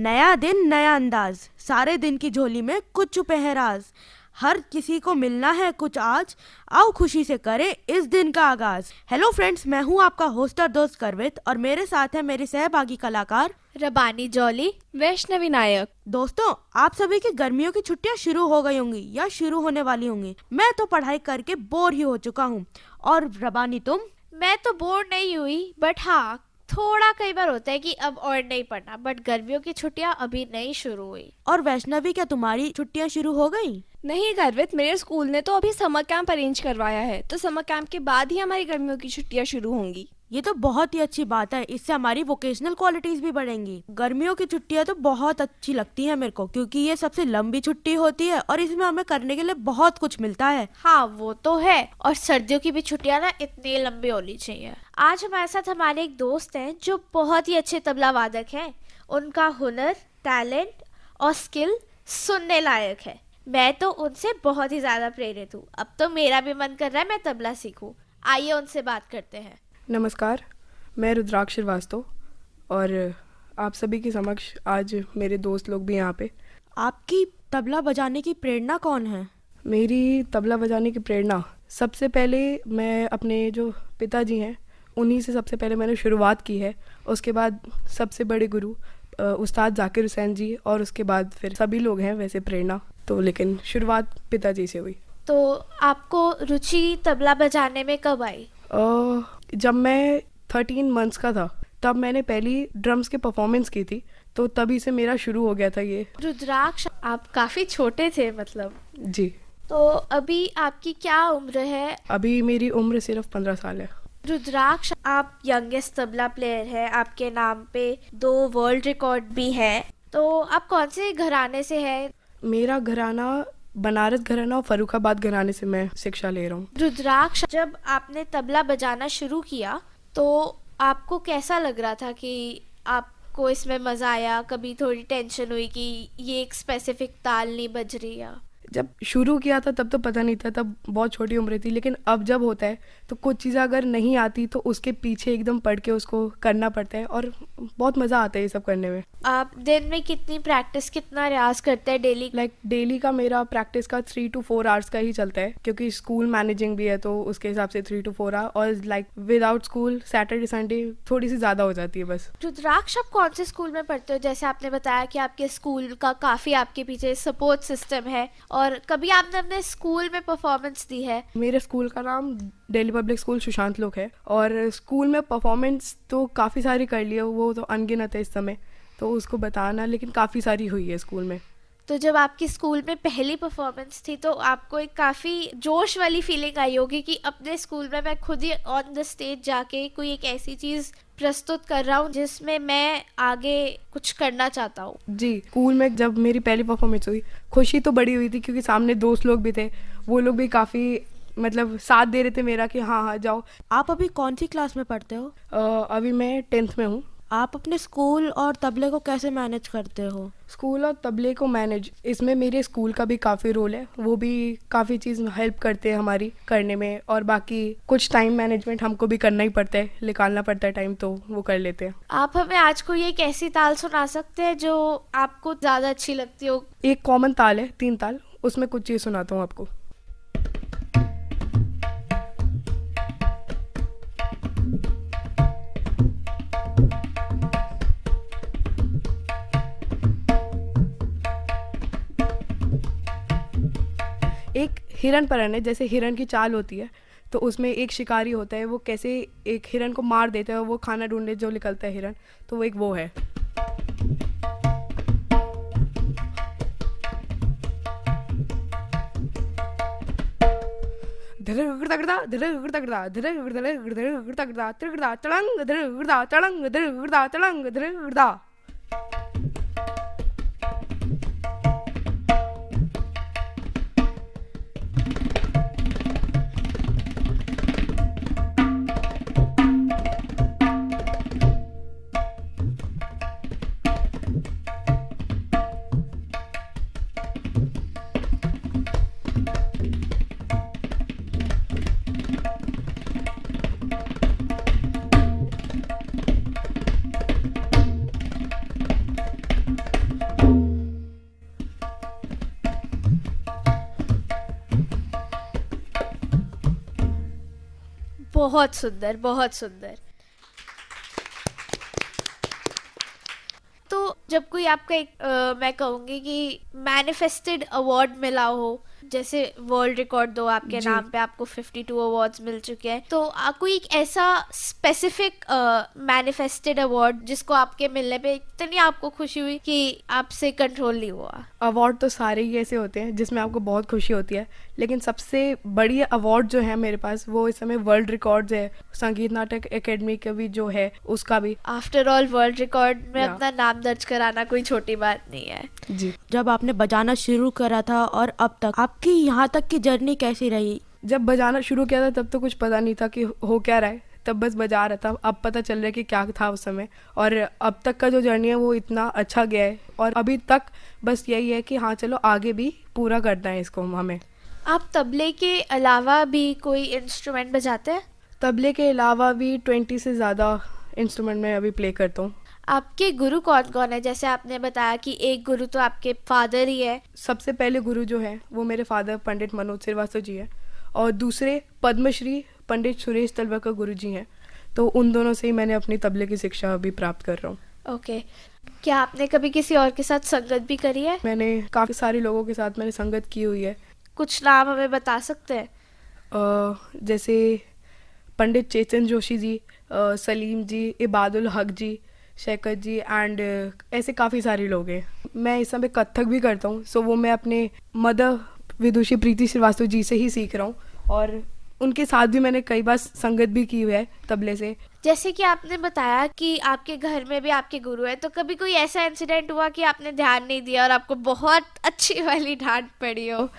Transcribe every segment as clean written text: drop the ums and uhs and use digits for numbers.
नया दिन नया अंदाज, सारे दिन की झोली में कुछ छुपे हैं राज। हर किसी को मिलना है कुछ आज, आओ खुशी से करें इस दिन का आगाज। हेलो फ्रेंड्स, मैं हूं आपका होस्ट और दोस्त करवित और मेरे साथ है मेरी सहभागी कलाकार रबानी जॉली, वैष्णवी नायक। दोस्तों, आप सभी की गर्मियों की छुट्टियां शुरू हो गई होंगी या शुरू होने वाली होंगी। मैं तो पढ़ाई करके बोर ही हो चुका हूं। और रबानी तुम? मैं तो बोर नहीं हुई, बट हाँ, थोड़ा कई बार होता है कि अब और नहीं पढ़ना, बट गर्मियों की छुट्टियां अभी नहीं शुरू हुई। और वैष्णवी, क्या तुम्हारी छुट्टियां शुरू हो गई? नहीं गर्वित, मेरे स्कूल ने तो अभी समर कैंप अरेंज करवाया है, तो समर कैंप के बाद ही हमारी गर्मियों की छुट्टियां शुरू होंगी। ये तो बहुत ही अच्छी बात है, इससे हमारी वोकेशनल क्वालिटीज भी बढ़ेंगी। गर्मियों की छुट्टियां तो बहुत अच्छी लगती है मेरे को, क्योंकि ये सबसे लंबी छुट्टी होती है और इसमें हमें करने के लिए बहुत कुछ मिलता है। हाँ, वो तो है। और सर्दियों की भी छुट्टियां ना इतनी लंबी होनी चाहिए। आज हमारे साथ हमारे एक दोस्त हैं जो बहुत ही अच्छे तबला वादक हैं। उनका हुनर, टैलेंट और स्किल सुनने लायक है। मैं तो उनसे बहुत ही ज्यादा प्रेरित हूँ। अब तो मेरा भी मन कर रहा है मैं तबला सीखूं। आइए उनसे बात करते हैं। नमस्कार, मैं रुद्राक्ष श्रीवास्तव और आप सभी के समक्ष आज मेरे दोस्त लोग भी यहाँ पे। आपकी तबला बजाने की प्रेरणा कौन है? मेरी तबला बजाने की प्रेरणा सबसे पहले मैं अपने जो पिताजी हैं उन्हीं से सबसे पहले मैंने शुरुआत की है। उसके बाद सबसे बड़े गुरु उस्ताद जाकिर हुसैन जी, और उसके बाद फिर सभी लोग हैं वैसे प्रेरणा तो, लेकिन शुरुआत पिताजी से हुई। तो आपको रुचि तबला बजाने में कब आई? जब मैं 13 मंथ्स का था तब मैंने पहली ड्रम्स की परफॉर्मेंस की थी, तो तभी से मेरा शुरू हो गया था ये। रुद्राक्ष, आप काफी छोटे थे मतलब। जी। तो अभी आपकी क्या उम्र है? अभी मेरी उम्र सिर्फ 15 साल है। रुद्राक्ष, आप यंगेस्ट तबला प्लेयर हैं। आपके नाम पे 2 वर्ल्ड रिकॉर्ड भी है। तो आप कौन से घराने से हैं? मेरा घराना बनारस घराना और फर्रुखाबाद घराने से मैं शिक्षा ले रहा हूँ। रुद्राक्ष, जब आपने तबला बजाना शुरू किया तो आपको कैसा लग रहा था? कि आपको इसमें मजा आया? कभी थोड़ी टेंशन हुई कि ये एक स्पेसिफिक ताल नहीं बज रही है? जब शुरू किया था तब तो पता नहीं था, तब बहुत छोटी उम्र थी, लेकिन अब जब होता है तो कुछ चीज़ें अगर नहीं आती तो उसके पीछे एकदम पढ़ के उसको करना पड़ता है और बहुत मज़ा आता है ये सब करने में। आप दिन में कितनी प्रैक्टिस, कितना रियाज करते हैं डेली? डेली का मेरा प्रैक्टिस का 3 to 4 आवर्स का ही चलता है, क्योंकि स्कूल मैनेजिंग भी है तो उसके हिसाब से 3 to 4 आवर, और विदाउट स्कूल सैटरडे संडे थोड़ी सी ज़्यादा हो जाती है बस। रुद्राक्ष, आप कौन से स्कूल में पढ़ते हो? जैसे आपने बताया कि आपके स्कूल का काफ़ी आपके पीछे सपोर्ट सिस्टम है, और कभी आपने अपने स्कूल में परफॉर्मेंस दी है? मेरे स्कूल का नाम दिल्ली पब्लिक स्कूल सुशांत लोक है, और स्कूल में परफॉर्मेंस तो काफ़ी सारी कर ली है, वो तो अनगिनत है इस समय तो उसको बताना, लेकिन काफ़ी सारी हुई है स्कूल में। तो जब आपकी स्कूल में पहली परफॉर्मेंस थी तो आपको एक काफ़ी जोश वाली फीलिंग आई होगी कि अपने स्कूल में मैं खुद ही ऑन द स्टेज जाके कोई एक ऐसी चीज़ प्रस्तुत कर रहा हूँ जिसमें मैं आगे कुछ करना चाहता हूँ। जी, स्कूल में जब मेरी पहली परफॉर्मेंस हुई, खुशी तो बड़ी हुई थी, क्योंकि सामने दोस्त लोग भी थे, वो लोग भी काफ़ी साथ दे रहे थे मेरा कि हाँ हाँ जाओ। आप अभी कौन सी क्लास में पढ़ते हो? अभी मैं 10th में हूँ। आप अपने स्कूल और तबले को कैसे मैनेज करते हो? स्कूल और तबले को मैनेज, इसमें मेरे स्कूल का भी काफ़ी रोल है, वो भी काफ़ी चीज़ हेल्प करते हैं हमारी करने में, और बाकी कुछ टाइम मैनेजमेंट हमको भी करना ही पड़ता है, निकालना पड़ता है टाइम, तो वो कर लेते हैं। आप हमें आज कोई एक ऐसी ताल सुना सकते हैं जो आपको ज़्यादा अच्छी लगती हो? एक कॉमन ताल है 3 ताल, उसमें कुछ चीज़ सुनाता हूँ आपको। एक हिरन परन है, जैसे हिरन की चाल होती है, तो उसमें एक शिकारी होता है, वो कैसे एक हिरन को मार देता है और वो खाना ढूंढने जो निकलता है हिरन, तो वो एक वो है। बहुत सुंदर, बहुत सुंदर। तो जब कोई आपका एक मैं कहूँगी कि मैनिफेस्टेड अवार्ड मिला हो, जैसे वर्ल्ड रिकॉर्ड दो आपके जी। नाम पे, आपको 52 अवार्ड्स मिल चुके हैं, तो कोई एक ऐसा स्पेसिफिक मैनिफेस्टेड अवार्ड जिसको आपके मिलने पे इतनी आपको खुशी हुई कि आपसे कंट्रोल नहीं हुआ? अवार्ड तो सारे ही ऐसे होते हैं जिसमें आपको बहुत खुशी होती है, लेकिन सबसे बड़ी अवार्ड जो है मेरे पास वो इस समय वर्ल्ड रिकॉर्ड्स है, संगीत नाटक एकेडमी का भी जो है उसका भी। आफ्टर ऑल वर्ल्ड रिकॉर्ड में Yeah. अपना नाम दर्ज कराना कोई छोटी बात नहीं है। जी। जब आपने बजाना शुरू करा था और अब तक आपकी यहाँ तक की जर्नी कैसी रही? जब बजाना शुरू किया था तब तो कुछ पता नहीं था कि हो क्या रहा है, तब बस बजा रहा था। अब पता चल रहा है कि क्या था उस समय, और अब तक का जो जर्नी है वो इतना अच्छा गया है, और अभी तक बस यही है कि हाँ चलो आगे भी पूरा करना है इसको हमें। आप तबले के अलावा भी कोई इंस्ट्रूमेंट बजाते हैं? तबले के अलावा भी 20 से ज़्यादा इंस्ट्रूमेंट में अभी प्ले करता हूँ। आपके गुरु कौन कौन है? जैसे आपने बताया कि एक गुरु तो आपके फादर ही है। सबसे पहले गुरु जो है वो मेरे फादर पंडित मनोज श्रीवास्तव जी है, और दूसरे पद्मश्री पंडित सुरेश तलवार गुरु जी हैं। तो उन दोनों से ही मैंने अपनी तबले की शिक्षा अभी प्राप्त कर रहा हूँ। ओके। क्या आपने कभी किसी और के साथ संगत भी करी है? मैंने काफ़ी सारे लोगों के साथ मैंने संगत की हुई है। कुछ नाम हमें बता सकते हैं? जैसे पंडित चेतन जोशी जी, सलीम जी, इबादुल हक जी, शैकत जी, एंड ऐसे काफ़ी सारे लोग हैं। मैं इस समय कथक भी करता हूँ, सो वो मैं अपने मदर विदुषी प्रीति श्रीवास्तव जी से ही सीख रहा हूँ, और उनके साथ भी मैंने कई बार संगत भी की हुई है तबले से। जैसे कि आपने बताया कि आपके घर में भी आपके गुरु हैं, तो कभी कोई ऐसा इंसिडेंट हुआ कि आपने ध्यान नहीं दिया और आपको बहुत अच्छी वाली डांट पड़ी हो?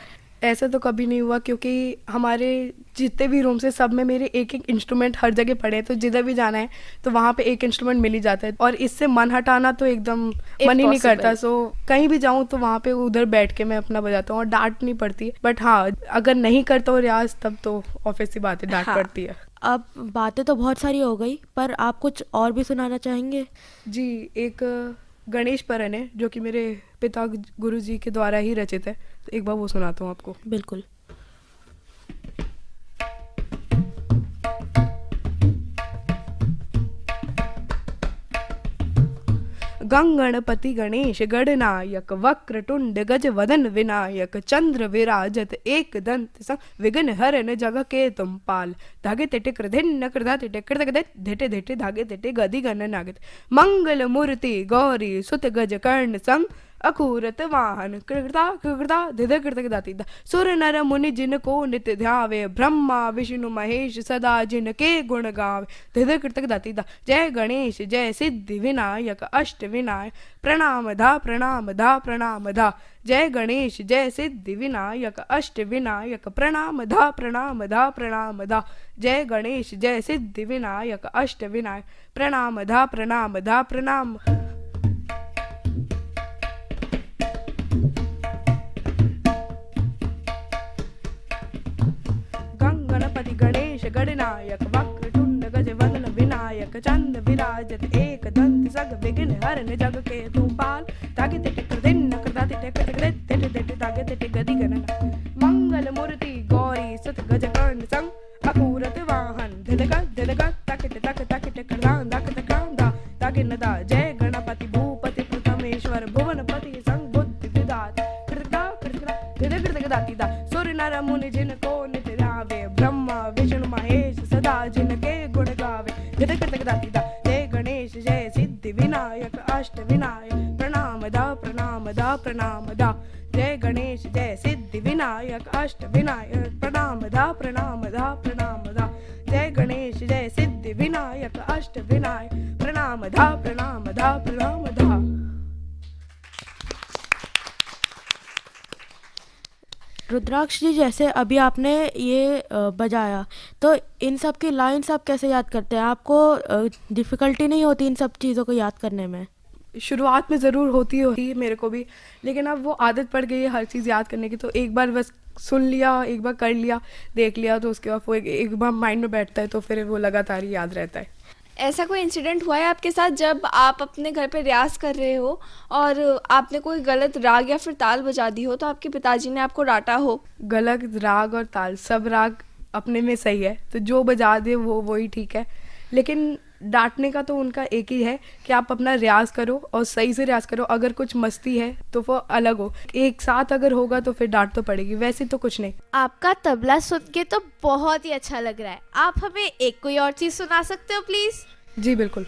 ऐसा तो कभी नहीं हुआ, क्योंकि हमारे जितने भी रूम्स है सब में मेरे एक एक इंस्ट्रूमेंट हर जगह पड़े हैं, तो जिधर भी जाना है तो वहाँ पे एक इंस्ट्रूमेंट मिल ही जाता है, और इससे मन हटाना तो एकदम मन ही नहीं करता। सो कहीं भी जाऊँ तो वहाँ पे उधर बैठ के मैं अपना बजाता हूँ और डांट नहीं पड़ती। बट हाँ, अगर नहीं करता हूँ रियाज तब तो ऑब्वियस सी बात है, डांट हाँ। पड़ती है। अब बातें तो बहुत सारी हो गई, पर आप कुछ और भी सुनाना चाहेंगे? जी, एक गणेश परन है जो कि मेरे पिता गुरु जी के द्वारा ही रचित है, तो एक बार वो सुनाता हूँ आपको। बिल्कुल। गंगणपति गणेश गणनायक वक्रतुंड गज वदन विनायक चंद्र विराजत एक दंत संग विघ्न हरन जग के तुम पाल धागे तेटे कृधिन्न कृधा तेटे कृत धेटे धेटे धागे तेटे गदि गण नागत मंगल मूर्ति गौरी सुत गज कर्ण संग अकूरत वाहन कृता कृता धिध कृत दाती सुर नर मुनि जिन को नित्य ध्यावे ब्रह्मा विष्णु महेश सदा जिन के गुण गावे धिध कृत दाती जय गणेश जय सिद्धि विनायक अष्ट विनायक प्रणाम धा प्रणाम धा प्रणाम धा जय गणेश जय सिद्धि विनायक अष्ट विनायक प्रणाम धा प्रणाम धा प्रणाम धा जय गणेश जय सिद्धि विनायक अष्ट विनायक प्रणाम धा प्रणाम धा प्रणाम। गणपति गणेश गणनायक वक्रतुंड गज वदन विनायक चंद विराजत एक दंत सग विघ्न हरन जग के तुम पाल तागे तेटे कृधिन्न कृता तेटे कृत तेटे तेटे तागे तेटे गदि गणना मंगल मूर्ति गौरी सुत गज कर्ण संग अकूरत वाहन धिदग ताके ताके कृदान दाक तकांदा तागे नदा जय गणपति भूपति प्रथमेश्वर भुवनपति संग बुद्धि विदात कृतका धिद दाती दा सुर नर मुनि जिन को नित्य ध्यावे ब्रह्मा विष्णु महेश सदा जिन के गुण गावे धिद कृत दाती दा जय गणेश जय सिद्धि विनायक अष्ट विनायक प्रणाम दा प्रणाम दा प्रणाम दा जय गणेश जय सिद्धि विनायक अष्ट विनायक प्रणाम दा प्रणाम दा प्रणाम दा जय गणेश जय सिद्धि विनायक अष्ट विनायक प्रणाम दा प्रणाम दा प्रणाम दा। रुद्राक्ष जी, जैसे अभी आपने ये बजाया, तो इन सब की लाइन्स आप कैसे याद करते हैं? आपको डिफ़िकल्टी नहीं होती इन सब चीज़ों को याद करने में? शुरुआत में ज़रूर होती मेरे को भी, लेकिन अब वो आदत पड़ गई है हर चीज़ याद करने की, तो एक बार बस सुन लिया, एक बार कर लिया, देख लिया, तो उसके बाद वो एक बार माइंड में बैठता है, तो फिर वो लगातार ही याद रहता है। ऐसा कोई इंसिडेंट हुआ है आपके साथ जब आप अपने घर पे रियाज कर रहे हो और आपने कोई गलत राग या फिर ताल बजा दी हो तो आपके पिताजी ने आपको डांटा हो? गलत राग और ताल, सब राग अपने में सही है, तो जो बजा दे वो वही ठीक है। लेकिन डांटने का तो उनका एक ही है कि आप अपना रियाज करो और सही से रियाज करो। अगर कुछ मस्ती है तो वो अलग हो, एक साथ अगर होगा तो फिर डांट तो पड़ेगी, वैसे तो कुछ नहीं। आपका तबला सुन के तो बहुत ही अच्छा लग रहा है। आप हमें एक कोई और चीज सुना सकते हो प्लीज? जी बिल्कुल।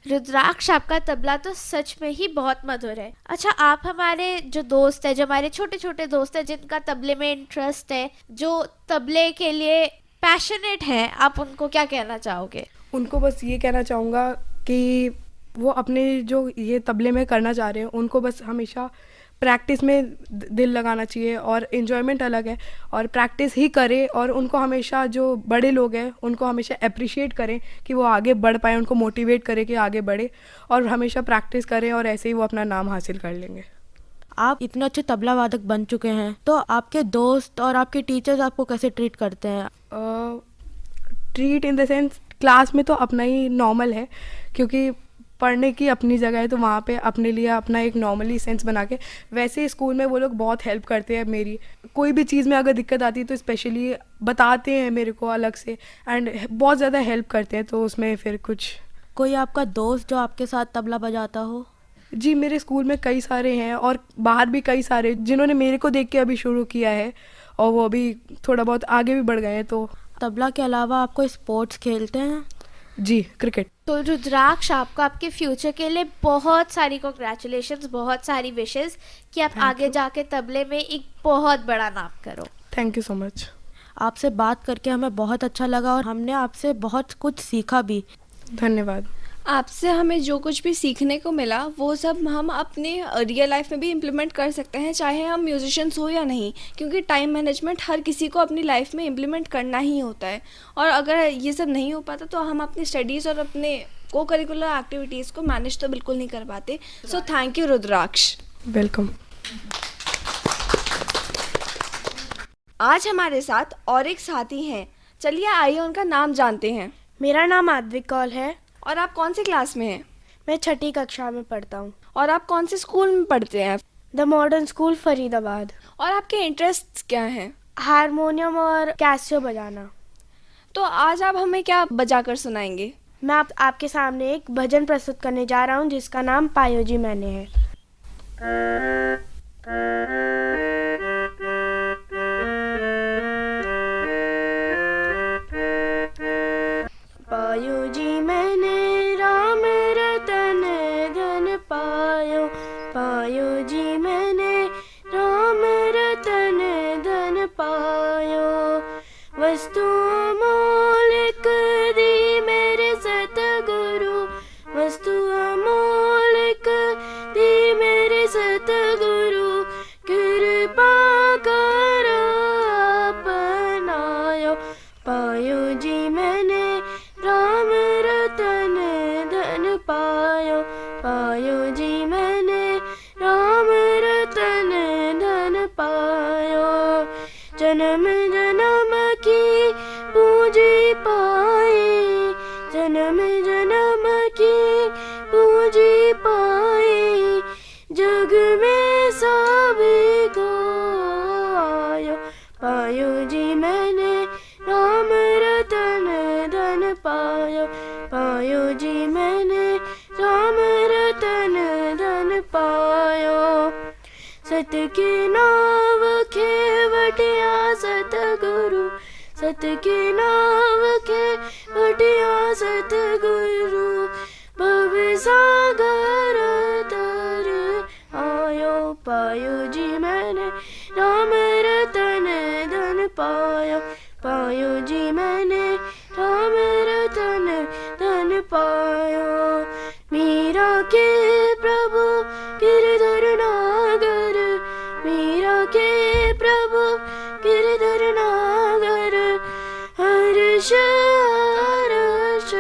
रुद्राक्ष, आपका तबला तो सच में ही बहुत मधुर है। अच्छा, आप हमारे जो दोस्त है, जो हमारे छोटे छोटे दोस्त है जिनका तबले में इंटरेस्ट है, जो तबले के लिए पैशनेट है, आप उनको क्या कहना चाहोगे? उनको बस ये कहना चाहूँगा कि वो अपने जो ये तबले में करना चाह रहे हैं उनको बस हमेशा प्रैक्टिस में दिल लगाना चाहिए, और इन्जॉयमेंट अलग है, और प्रैक्टिस ही करें, और उनको हमेशा जो बड़े लोग हैं उनको हमेशा अप्रिशिएट करें कि वो आगे बढ़ पाए, उनको मोटिवेट करें कि आगे बढ़े, और हमेशा प्रैक्टिस करें, और ऐसे ही वो अपना नाम हासिल कर लेंगे। आप इतने अच्छे तबला वादक बन चुके हैं, तो आपके दोस्त और आपके टीचर्स आपको कैसे ट्रीट करते हैं? Treat in the sense, class में तो अपना ही नॉर्मल है, क्योंकि पढ़ने की अपनी जगह है, तो वहाँ पे अपने लिए अपना एक नॉर्मली सेंस बना के। वैसे स्कूल में वो लोग बहुत हेल्प करते हैं मेरी, कोई भी चीज़ में अगर दिक्कत आती है तो स्पेशली बताते हैं मेरे को अलग से, एंड बहुत ज़्यादा हेल्प करते हैं, तो उसमें फिर कुछ। कोई आपका दोस्त जो आपके साथ तबला बजाता हो? जी, मेरे स्कूल में कई सारे हैं, और बाहर भी कई सारे जिन्होंने मेरे को देख के अभी शुरू किया है, और वो अभी थोड़ा बहुत आगे भी बढ़ गए हैं। तो तबला के अलावा आप कोई स्पोर्ट्स खेलते हैं? जी, क्रिकेट। तो रुद्राक्ष, आपको आपके फ्यूचर के लिए बहुत सारी कॉन्ग्रेचुलेशंस, बहुत सारी विशेस कि आप आगे जाके तबले में एक बहुत बड़ा नाम करो। Thank you so much. आपसे बात करके हमें बहुत अच्छा लगा, और हमने आपसे बहुत कुछ सीखा भी। धन्यवाद। आपसे हमें जो कुछ भी सीखने को मिला वो सब हम अपने रियल लाइफ में भी इम्प्लीमेंट कर सकते हैं, चाहे हम म्यूजिशियंस हो या नहीं, क्योंकि टाइम मैनेजमेंट हर किसी को अपनी लाइफ में इम्प्लीमेंट करना ही होता है। और अगर ये सब नहीं हो पाता तो हम अपनी स्टडीज़ और अपने को करिकुलर एक्टिविटीज़ को मैनेज तो बिल्कुल नहीं कर पाते। So thank you Rudraksh. Welcome. आज हमारे साथ और एक साथी हैं, चलिए आइए उनका नाम जानते हैं। मेरा नाम आद्विक कौल है और आप कौन सी क्लास में हैं? मैं 6ठी कक्षा में पढ़ता हूँ। और आप कौन से स्कूल में पढ़ते हैं? The modern school Faridabad. और आपके इंटरेस्ट क्या हैं? हारमोनियम और कैसियो बजाना। तो आज आप हमें क्या बजाकर सुनाएंगे? मैं आपके सामने एक भजन प्रस्तुत करने जा रहा हूँ जिसका नाम पायो जी मैंने है। पायो जी मैंने राम रतन धन पायो, पायो जी मैंने राम रतन धन पायो, वस्तु अमोलिक दी मेरे सतगुरु, वस्तु अमोलिक दी मेरे सतगुरु, कृपा कर अपनायो, पायो जी मैंने राम रतन धन पायो, पायो जी मैंने राम रतन धन पायो, जन्म जन्म की पूंजी पाई, जन्म जन्म की पूंजी पाई, जग में सभी को आयो, पायो जी मैंने राम रतन धन पायो, पायो जी मैंने राम रतन धन पायो, सत की नाव खेवटिया सतगुरु, सत की नाव खेवटिया कटिया सतगुरु भव सागर तर आयो पायो जी मैंने राम रतन धन पायो पायो जी मैंने राम रतन धन पायो मीरा के प्रभु गिरधर नागर मीरा के प्रभु गिरधर नागर हर्ष हर्ष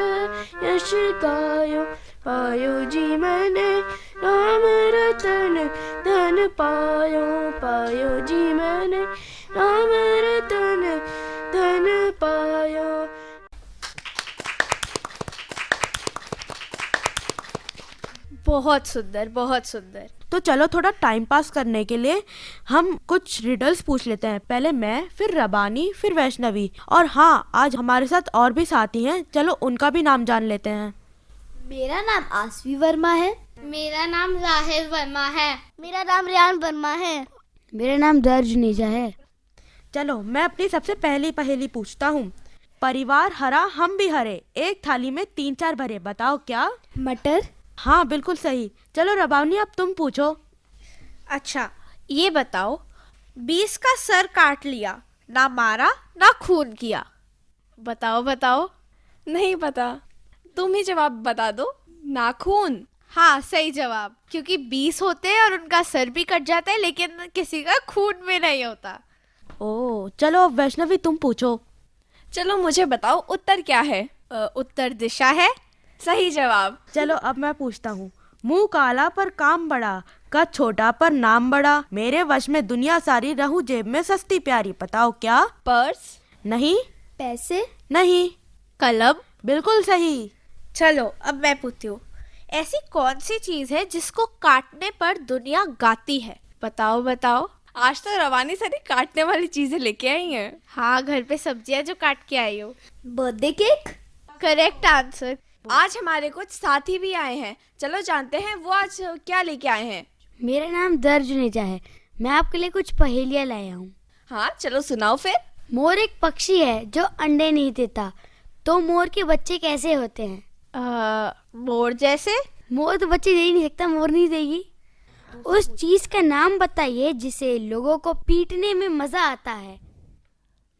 यश गायो पायो जी मैंने राम रतन धन पायो पायो जी मैंने राम रतन धन पायो। बहुत सुंदर, बहुत सुंदर। तो चलो थोड़ा टाइम पास करने के लिए हम कुछ रिडल्स पूछ लेते हैं। पहले मैं, फिर रबानी, फिर वैष्णवी, और हाँ, आज हमारे साथ और भी साथी हैं, चलो उनका भी नाम जान लेते हैं। मेरा नाम आसवी वर्मा है। मेरा नाम राहेल वर्मा है। मेरा नाम रियान वर्मा है। मेरा नाम दर्ज नीजा है। चलो मैं अपनी सबसे पहली पहेली पूछता हूँ। परिवार हरा हम भी हरे, एक थाली में 3-4 भरे, बताओ क्या? मटर। हाँ बिल्कुल सही। चलो रबानी अब तुम पूछो। अच्छा, ये बताओ, 20 का सर काट लिया, ना मारा ना खून किया, बताओ बताओ। नहीं पता, तुम ही जवाब बता दो। नाखून। हाँ सही जवाब, क्योंकि 20 होते हैं और उनका सर भी कट जाता है, लेकिन किसी का खून भी नहीं होता। ओ चलो अब वैष्णवी तुम पूछो। चलो मुझे बताओ, उत्तर क्या है? उत्तर दिशा है। सही जवाब। चलो अब मैं पूछता हूँ। मुंह काला पर काम बड़ा, कद छोटा पर नाम बड़ा, मेरे वश में दुनिया सारी, रहूं जेब में सस्ती प्यारी, बताओ क्या? पर्स। नहीं। पैसे। नहीं। कलम। बिल्कुल सही। चलो अब मैं पूछती हूँ, ऐसी कौन सी चीज है जिसको काटने पर दुनिया गाती है, बताओ बताओ। आज तो रवानी सारी काटने वाली चीजें लेके आई हैं। हाँ, घर पे सब्जियां जो काट के आई हो। Birthday cake. Correct answer. आज हमारे कुछ साथी भी आए हैं, चलो जानते हैं वो आज क्या लेके आए हैं। मेरा नाम दर्ज नीजा है। मैं आपके लिए कुछ पहेलियाँ लाया हूँ। हाँ चलो सुनाओ फिर। मोर एक पक्षी है जो अंडे नहीं देता, तो मोर के बच्चे कैसे होते हैं? मोर जैसे। मोर तो बच्चे दे ही नहीं सकता, मोर नहीं देगी। उस चीज का नाम बताइए जिसे लोगों को पीटने में मजा आता है।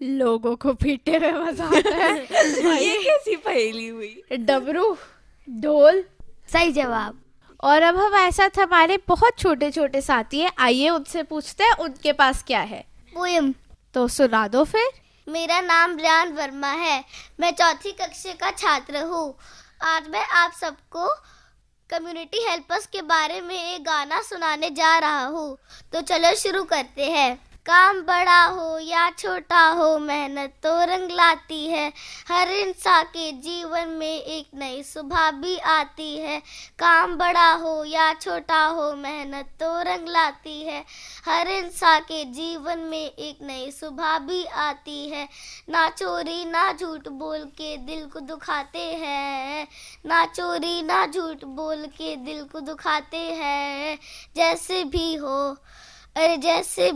लोगों को पीटने में मजा आता है। ये कैसी पहेली हुई? डमरू, ढोल। सही जवाब। और अब हमारे साथ हमारे बहुत छोटे छोटे साथी हैं, आइए उनसे पूछते हैं उनके पास क्या है। पोएम। तो सुना दो फिर। मेरा नाम रियान वर्मा है। मैं 4ठी कक्षा का छात्र हूँ। आज मैं आप सबको कम्युनिटी हेल्पर्स के बारे में एक गाना सुनाने जा रहा हूँ। तो चलो शुरू करते हैं। काम बड़ा हो या छोटा हो, मेहनत तो रंग लाती है। हर इंसान के जीवन में एक नई सुबह भी आती है। काम बड़ा हो या छोटा हो, मेहनत तो रंग लाती है। हर इंसान के जीवन में एक नई सुबह भी आती है। ना चोरी ना झूठ बोल के दिल को दुखाते हैं। ना चोरी ना झूठ बोल के दिल को दुखाते हैं। जैसे भी हो, अरे जैसे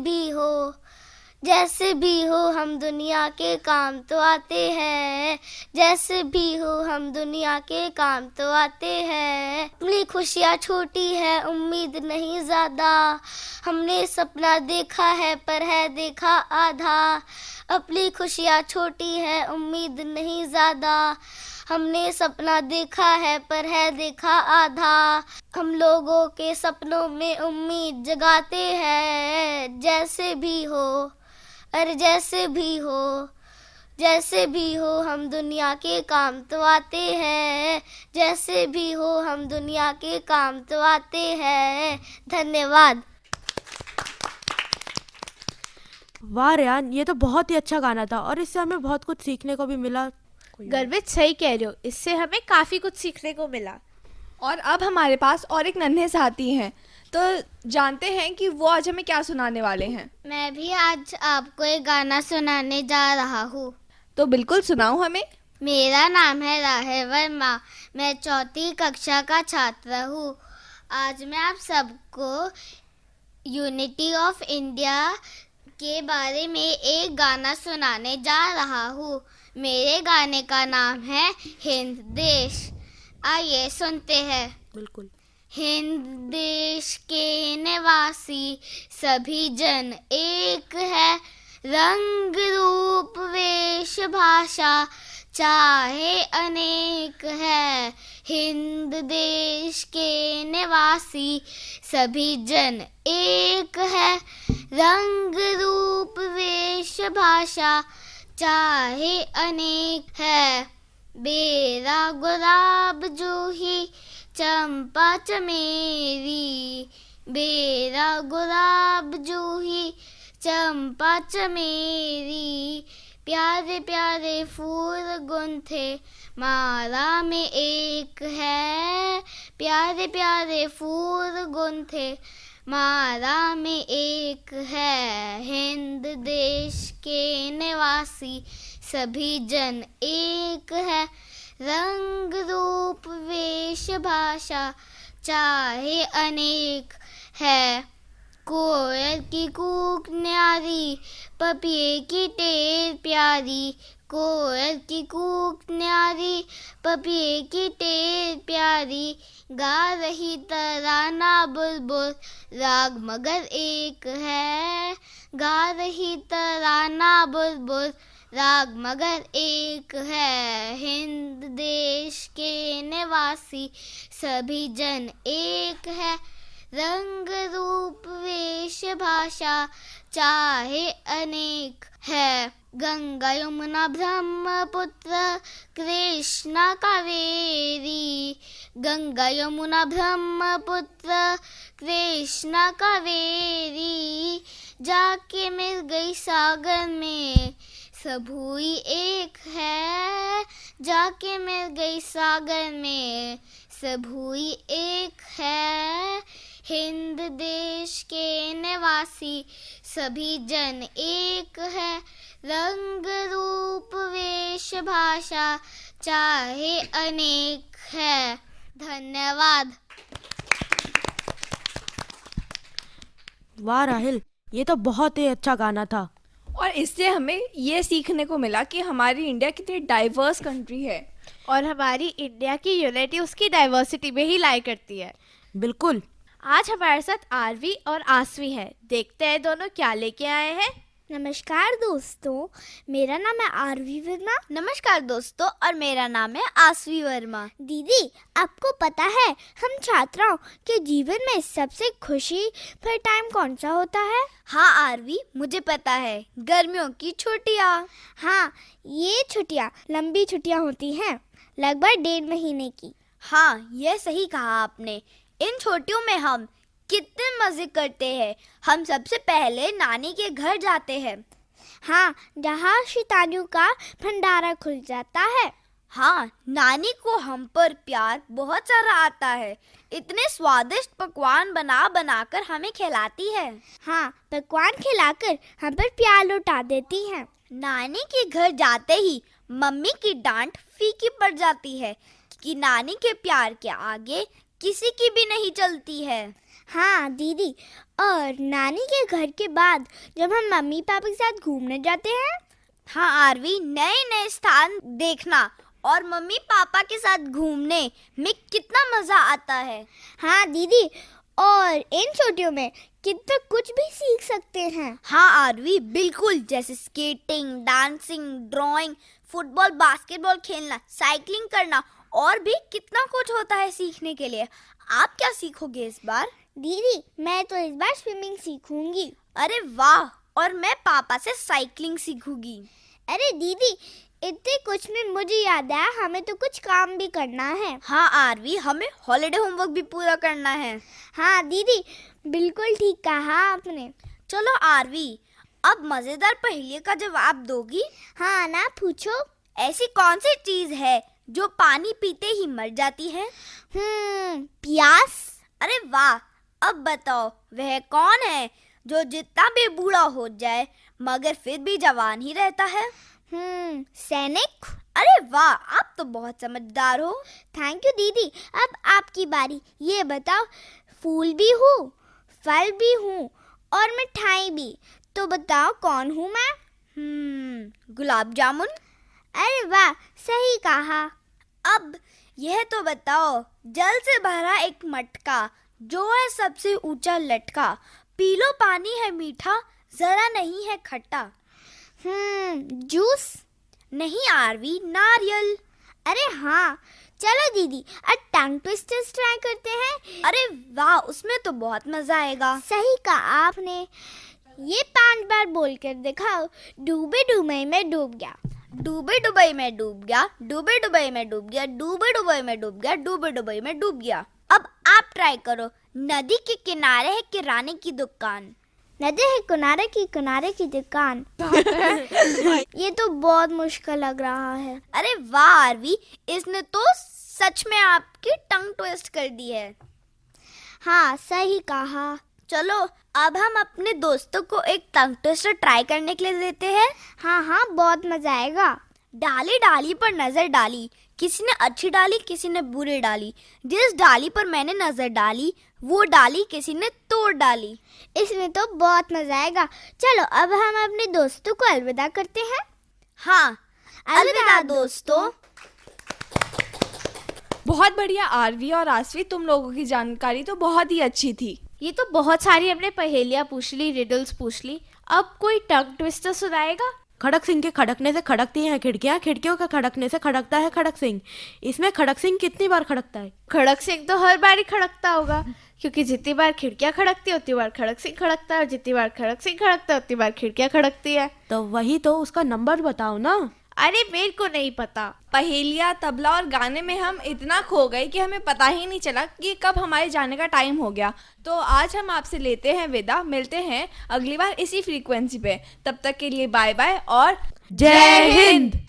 भी हो हम दुनिया के काम तो आते हैं। जैसे भी हो हम दुनिया के काम तो आते हैं। अपनी खुशियाँ छोटी है, उम्मीद नहीं ज़्यादा। हमने सपना देखा है पर है देखा आधा। अपनी खुशियाँ छोटी है, उम्मीद नहीं ज़्यादा। हमने सपना देखा है पर है देखा आधा। हम लोगों के सपनों में उम्मीद जगाते हैं। जैसे भी हो, अरे जैसे भी हो हम दुनिया के काम तो आते हैं। जैसे भी हो हम दुनिया के काम तो आते हैं। धन्यवाद। वाह रेयान, ये तो बहुत ही अच्छा गाना था और इससे हमें बहुत कुछ सीखने को भी मिला। गर्वित सही कह रहे हो, इससे हमें काफी कुछ सीखने को मिला। और अब हमारे पास और एक नन्हे साथी हैं, तो जानते हैं कि वो आज हमें क्या सुनाने वाले हैं। मैं भी आज आपको एक गाना सुनाने जा रहा हूँ। तो बिल्कुल सुनाओ हमें। मेरा नाम है राहेल वर्मा। मैं 4ठी कक्षा का छात्र हूँ। आज मैं आप सबको यूनिटी ऑफ इंडिया के बारे में एक गाना सुनाने जा रहा हूँ। मेरे गाने का नाम है हिंद देश। आइए सुनते हैं। बिल्कुल। हिंद देश के निवासी सभी जन एक है, रंग रूप वेश भाषा चाहे अनेक है। हिंद देश के निवासी सभी जन एक है, रंग रूप वेश भाषा चाहे अनेक है। बेरा गुलाब जूही चंपा चमेली, बेरा गुलाब जूही चंपा चमेली, प्यारे प्यारे फूल गुंथे माला में एक है, प्यारे प्यारे फूल गुंथे माला में एक है। हिंद देश के निवासी सभी जन एक है, रंग रूप वेश भाषा चाहे अनेक है। कोयल की कूक न्यारी, पपिये की टेर प्यारी, कोयल की कूक न्यारी, पपिये की टेर प्यारी, गा रही तराना बुलबुल राग मगर एक है, गा रही तराना बुलबुल राग मगर एक है। हिंद देश के निवासी सभी जन एक है, रंग रूप वेश भाषा चाहे अनेक है। गंगा यमुना ब्रह्मपुत्र कृष्णा कावेरी, गंगा यमुना ब्रह्मपुत्र कृष्णा कावेरी, जाके मिल गई सागर में सब हुई एक है, जाके मिल गई सागर में सब हुई एक है। हिंद देश के निवासी सभी जन एक है, रंग रूप वेश भाषा चाहे अनेक है। धन्यवाद। वाह राहिल, ये तो बहुत ही अच्छा गाना था। और इससे हमें ये सीखने को मिला कि हमारी इंडिया कितनी डाइवर्स कंट्री है और हमारी इंडिया की यूनिटी उसकी डाइवर्सिटी में ही लाई करती है। बिल्कुल। आज हमारे साथ आरवी और आसवी है। देखते हैं दोनों क्या लेके आए हैं। नमस्कार दोस्तों, मेरा नाम है आरवी वर्मा। नमस्कार दोस्तों, और मेरा नाम है आसवी वर्मा। दीदी, आपको पता है हम छात्राओं के जीवन में सबसे खुशी भरा टाइम कौन सा होता है? हाँ आरवी, मुझे पता है, गर्मियों की छुट्टियाँ। हाँ, ये छुट्टियाँ लंबी छुट्टियाँ होती हैं, लगभग 1.5 महीने की। हाँ, ये सही कहा आपने। इन छुट्टियों में हम कितने मजे करते हैं। हम सबसे पहले नानी के घर जाते हैं। हाँ, जहाँ शैतानियों का भंडारा खुल जाता है। हाँ, नानी को हम पर प्यार बहुत सारा आता है। इतने स्वादिष्ट पकवान बना बनाकर हमें खिलाती है। हाँ, पकवान खिलाकर हम पर प्यार लौटा देती हैं। नानी के घर जाते ही मम्मी की डांट फीकी पड़ जाती है कि नानी के प्यार के आगे किसी की भी नहीं चलती है। हाँ दीदी, और नानी के घर के बाद जब हम मम्मी पापा के साथ घूमने जाते हैं। हाँ आरवी, नए नए स्थान देखना और मम्मी पापा के साथ घूमने में कितना मजा आता है। हाँ दीदी, और इन छुट्टियों में कितना कुछ भी सीख सकते हैं। हाँ आरवी, बिल्कुल, जैसे skating, dancing, drawing, football, basketball खेलना, साइकिलिंग करना और भी कितना कुछ होता है सीखने के लिए। आप क्या सीखोगे इस बार? दीदी, मैं तो इस बार स्विमिंग सीखूंगी। अरे वाह, और मैं पापा से साइकिलिंग सीखूंगी। अरे दीदी, इतने कुछ में मुझे याद आया, हमें तो कुछ काम भी करना है। हाँ आरवी, हमें हॉलिडे होमवर्क भी पूरा करना है। हाँ दीदी, बिल्कुल ठीक कहा आपने। चलो आरवी, अब मजेदार पहेली का जवाब दोगी? हाँ ना, पूछो। ऐसी कौन सी चीज है जो पानी पीते ही मर जाती है? प्यास। अरे वाह, अब बताओ वह कौन है जो जितना भी बूढ़ा हो जाए मगर फिर भी जवान ही रहता है? सैनिक। अरे वाह, आप तो बहुत समझदार हो। थैंक यू दीदी। अब आपकी बारी। ये बताओ, फूल भी हूँ, फल भी हूँ और मिठाई भी, तो बताओ कौन हूँ मैं? गुलाब जामुन। अरे वाह, सही कहा। अब यह तो बताओ, जल से भरा एक मटका, जो है सबसे ऊंचा लटका, पी लो पानी है मीठा, जरा नहीं है खट्टा। जूस? नहीं आरवी, नारियल। अरे हाँ, चलो दीदी अब टंग ट्विस्टर्स ट्राई करते हैं। अरे वाह, उसमें तो बहुत मजा आएगा। सही कहा आपने। ये 5 बार बोल कर दिखाओ। डूबे डूबे में डूब गया, डूबे डूबे में डूब गया, डूबे डूबे में डूब गया, डूबे डूबे में डूब गया, डूबे डूबे में डूब गया। अब आप ट्राई करो। नदी के किनारे है किराने की दुकान, नदी है किनारे की दुकान। ये तो बहुत मुश्किल लग रहा है। अरे वाह आरवी, इसने तो सच में आपकी टंग ट्विस्ट कर दी है। हाँ, सही कहा। चलो अब हम अपने दोस्तों को एक टंग ट्विस्टर ट्राई करने के लिए देते हैं। हाँ, बहुत मजा आएगा। डाली डाली पर नजर डाली, किसी ने अच्छी डाली किसी ने बुरी डाली, जिस डाली पर मैंने नजर डाली वो डाली किसी ने तोड़ डाली। इसमें तो बहुत मजा आएगा। चलो अब हम अपने दोस्तों को अलविदा करते हैं। हाँ, अलविदा दोस्तों। बहुत बढ़िया आरवी और आसवी, तुम लोगों की जानकारी तो बहुत ही अच्छी थी। ये तो बहुत सारी हमने पहेलियां पूछ ली, रिडल्स पूछ ली। अब कोई टंग ट्विस्टर सुनाएगा? खड़क सिंह के खड़कने से खड़कती हैं खिड़कियां, खिड़कियों के खड़कने से खड़कता है खड़क सिंह। इसमें खड़क सिंह कितनी बार खड़कता है? खड़क सिंह तो हर बार ही खड़कता होगा, क्योंकि जितनी बार खिड़कियां खड़कती है उतनी बार खड़क सिंह खड़कता है, और जितनी बार खड़क सिंह खड़कता है उतनी बार खिड़कियां खड़कती है। तो वही तो, उसका नंबर बताओ ना। अरे मेरे को नहीं पता। पहेलियाँ, तबला और गाने में हम इतना खो गए कि हमें पता ही नहीं चला कि कब हमारे जाने का टाइम हो गया। तो आज हम आपसे लेते हैं विदा, मिलते हैं अगली बार इसी फ्रीक्वेंसी पे। तब तक के लिए बाय बाय और जय हिंद।